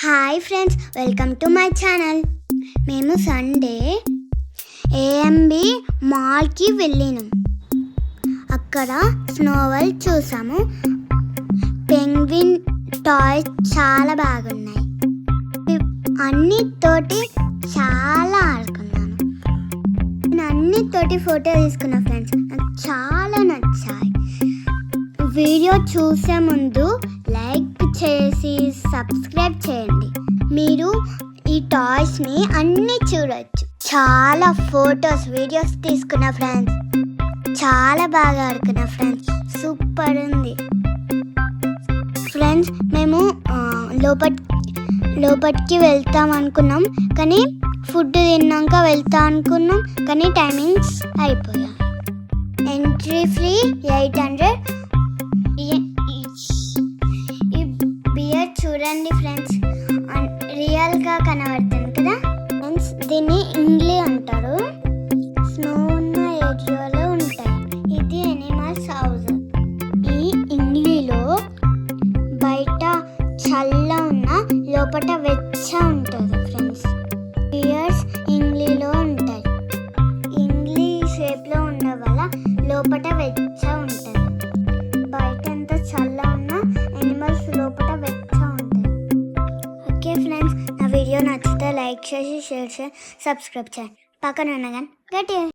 Hi friends, welcome to my channel. మేము Sunday AMB మాల్కి వెళ్ళినాం. అక్కడ స్నో వరల్డ్ చూసాము. పెంగ్విన్ టాయ్స్ చాలా బాగున్నాయి. అన్నితోటి చాలా ఆడుకున్నాను. నేను అన్నితోటి ఫోటో తీసుకున్నా ఫ్రెండ్స్. నాకు చాలా నచ్చాయి. వీడియో చూసే ముందు లైక్ చేసి సబ్స్క్రైబ్ చేయండి. మీరు ఈ టాయ్స్ని అన్నీ చూడవచ్చు. చాలా ఫొటోస్ వీడియోస్ తీసుకున్న ఫ్రెండ్స్. చాలా బాగా ఆడుకున్నా ఫ్రెండ్స్. సూపర్ ఉంది ఫ్రెండ్స్. మేము లోపలికి వెళ్తాం అనుకున్నాం, కానీ ఫుడ్ తిన్నాక వెళ్తాం అనుకున్నాం, కానీ టైమింగ్స్ అయిపోయాయి. Entry free 800. చూడండి ఫ్రెండ్స్, రియల్గా కనబడుతుంది కదా ఫ్రెండ్స్. దీన్ని ఇంగ్లీ అంటారు. స్నో ఉన్న ఏరియాలో ఉంటాయి. ఇది ఎనిమల్స్ హౌస్. ఈ ఇంగ్లీలో బయట చల్ల ఉన్న లోపల వెచ్చ ఉంటుంది ఫ్రెండ్స్. ఇయర్స్ ఇంగ్లీలో ఉంటాయి. ఇంగ్లీ షేప్లో ఉన్న వల్ల లోపల వెచ్చ ఉంటుంది. బయట ఎంత చల్ల ఉన్న ఎనిమల్స్ లోపల వెచ్చ. ఓకే ఫ్రెండ్స్, నా వీడియో నచ్చితే లైక్ చేసి షేర్ చేసి సబ్స్క్రైబ్ చేయండి. పక్కన ఉన్న కానీ గట్టి